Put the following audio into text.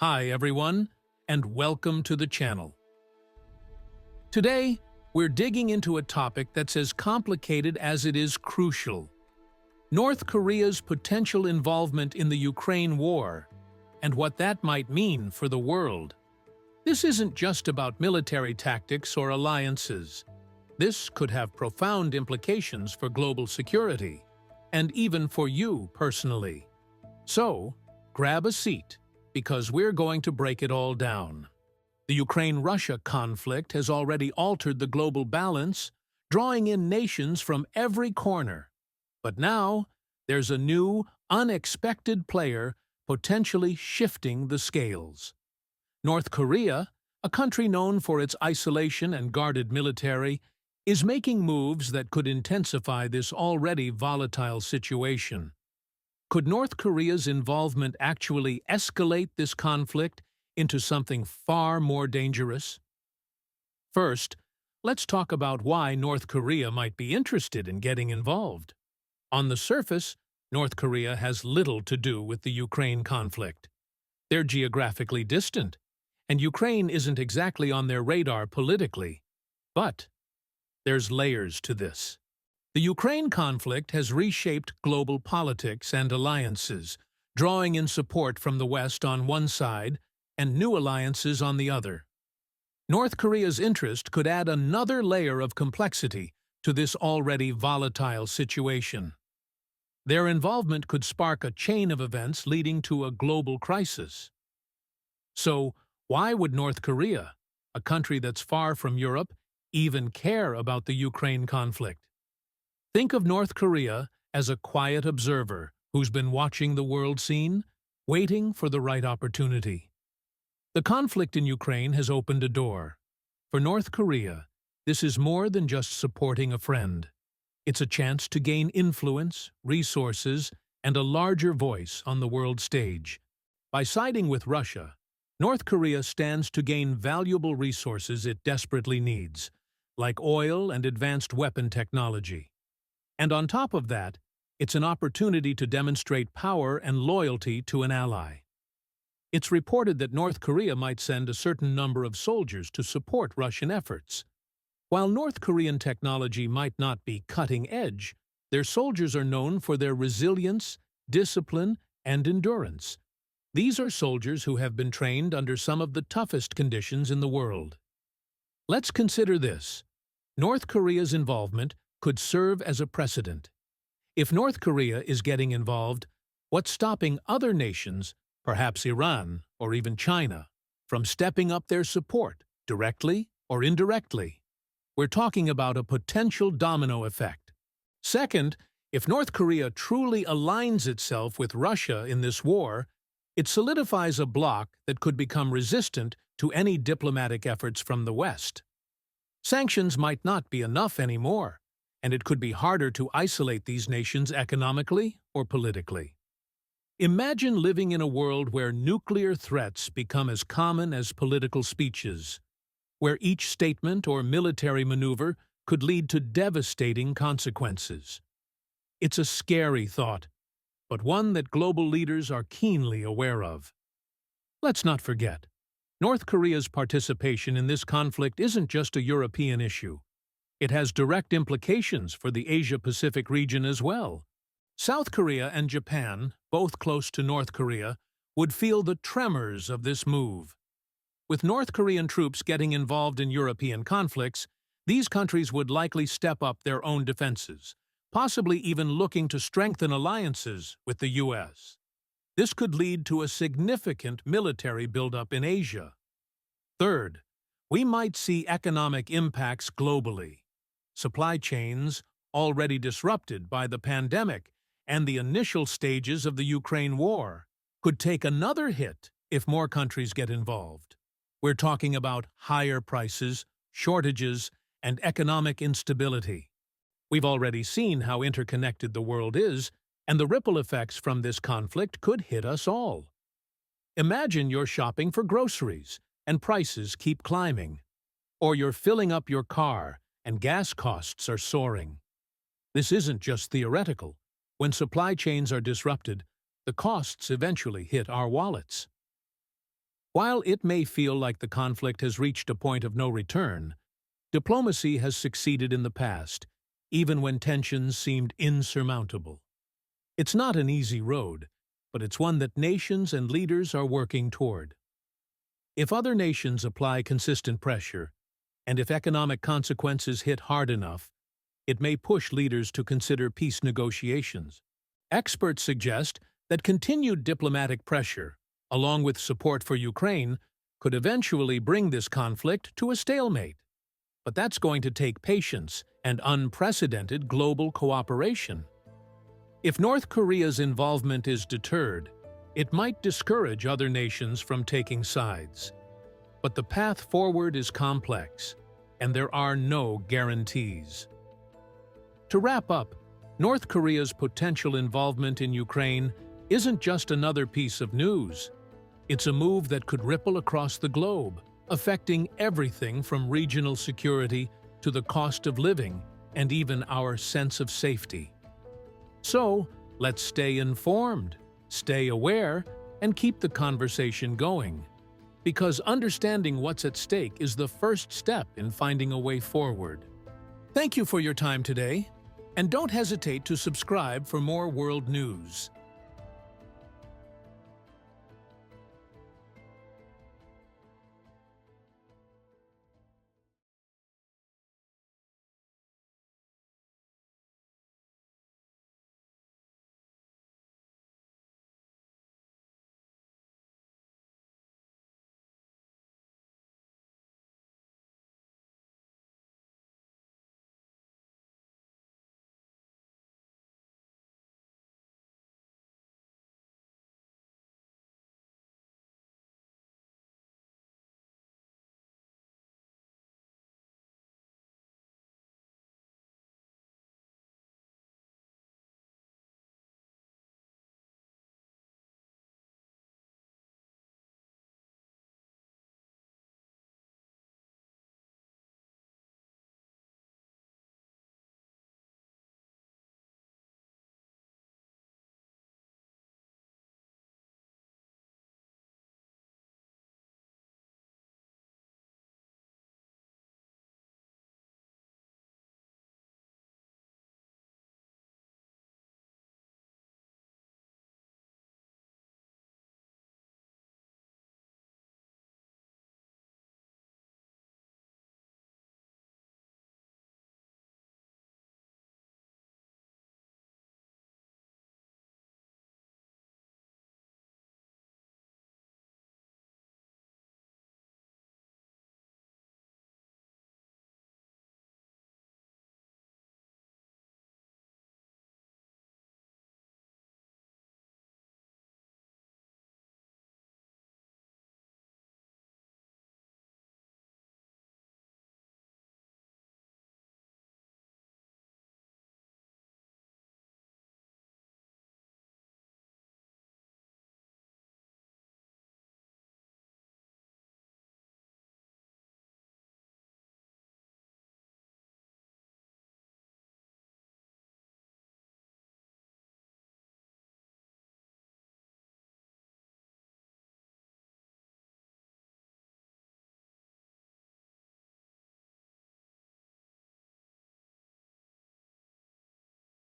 Hi everyone, and welcome to the channel. Today, we're digging into a topic that's as complicated as it is crucial. North Korea's potential involvement in the Ukraine war, and what that might mean for the world. This isn't just about military tactics or alliances. This could have profound implications for global security, and even for you personally. So, grab a seat, because we're going to break it all down. The Ukraine-Russia conflict has already altered the global balance, drawing in nations from every corner. But now, there's a new, unexpected player potentially shifting the scales. North Korea, a country known for its isolation and guarded military, is making moves that could intensify this already volatile situation. Could North Korea's involvement actually escalate this conflict into something far more dangerous? First, let's talk about why North Korea might be interested in getting involved. On the surface, North Korea has little to do with the Ukraine conflict. They're geographically distant, and Ukraine isn't exactly on their radar politically. But there's layers to this. The Ukraine conflict has reshaped global politics and alliances, drawing in support from the West on one side and new alliances on the other. North Korea's interest could add another layer of complexity to this already volatile situation. Their involvement could spark a chain of events leading to a global crisis. So, why would North Korea, a country that's far from Europe, even care about the Ukraine conflict? Think of North Korea as a quiet observer who's been watching the world scene, waiting for the right opportunity. The conflict in Ukraine has opened a door. For North Korea, this is more than just supporting a friend. It's a chance to gain influence, resources, and a larger voice on the world stage. By siding with Russia, North Korea stands to gain valuable resources it desperately needs, like oil and advanced weapon technology. And on top of that, it's an opportunity to demonstrate power and loyalty to an ally. It's reported that North Korea might send a certain number of soldiers to support Russian efforts. While North Korean technology might not be cutting edge, their soldiers are known for their resilience, discipline, and endurance. These are soldiers who have been trained under some of the toughest conditions in the world. Let's consider this. North Korea's involvement could serve as a precedent. If North Korea is getting involved, what's stopping other nations, perhaps Iran or even China, from stepping up their support, directly or indirectly? We're talking about a potential domino effect. Second, if North Korea truly aligns itself with Russia in this war, it solidifies a bloc that could become resistant to any diplomatic efforts from the West. Sanctions might not be enough anymore, and it could be harder to isolate these nations economically or politically. Imagine living in a world where nuclear threats become as common as political speeches, where each statement or military maneuver could lead to devastating consequences. It's a scary thought, but one that global leaders are keenly aware of. Let's not forget, North Korea's participation in this conflict isn't just a European issue. It has direct implications for the Asia-Pacific region as well. South Korea and Japan, both close to North Korea, would feel the tremors of this move. With North Korean troops getting involved in European conflicts, these countries would likely step up their own defenses, possibly even looking to strengthen alliances with the U.S. This could lead to a significant military buildup in Asia. Third, we might see economic impacts globally. Supply chains, already disrupted by the pandemic and the initial stages of the Ukraine war, could take another hit if more countries get involved. We're talking about higher prices, shortages, and economic instability. We've already seen how interconnected the world is, and the ripple effects from this conflict could hit us all. Imagine you're shopping for groceries, and prices keep climbing. Or you're filling up your car, and gas costs are soaring. This isn't just theoretical. When supply chains are disrupted, the costs eventually hit our wallets. While it may feel like the conflict has reached a point of no return, diplomacy has succeeded in the past, even when tensions seemed insurmountable. It's not an easy road, but it's one that nations and leaders are working toward. If other nations apply consistent pressure, and if economic consequences hit hard enough, it may push leaders to consider peace negotiations. Experts suggest that continued diplomatic pressure, along with support for Ukraine, could eventually bring this conflict to a stalemate. But that's going to take patience and unprecedented global cooperation. If North Korea's involvement is deterred, it might discourage other nations from taking sides. But the path forward is complex, and there are no guarantees. To wrap up, North Korea's potential involvement in Ukraine isn't just another piece of news. It's a move that could ripple across the globe, affecting everything from regional security to the cost of living and even our sense of safety. So, let's stay informed, stay aware, and keep the conversation going. Because understanding what's at stake is the first step in finding a way forward. Thank you for your time today, and don't hesitate to subscribe for more world news.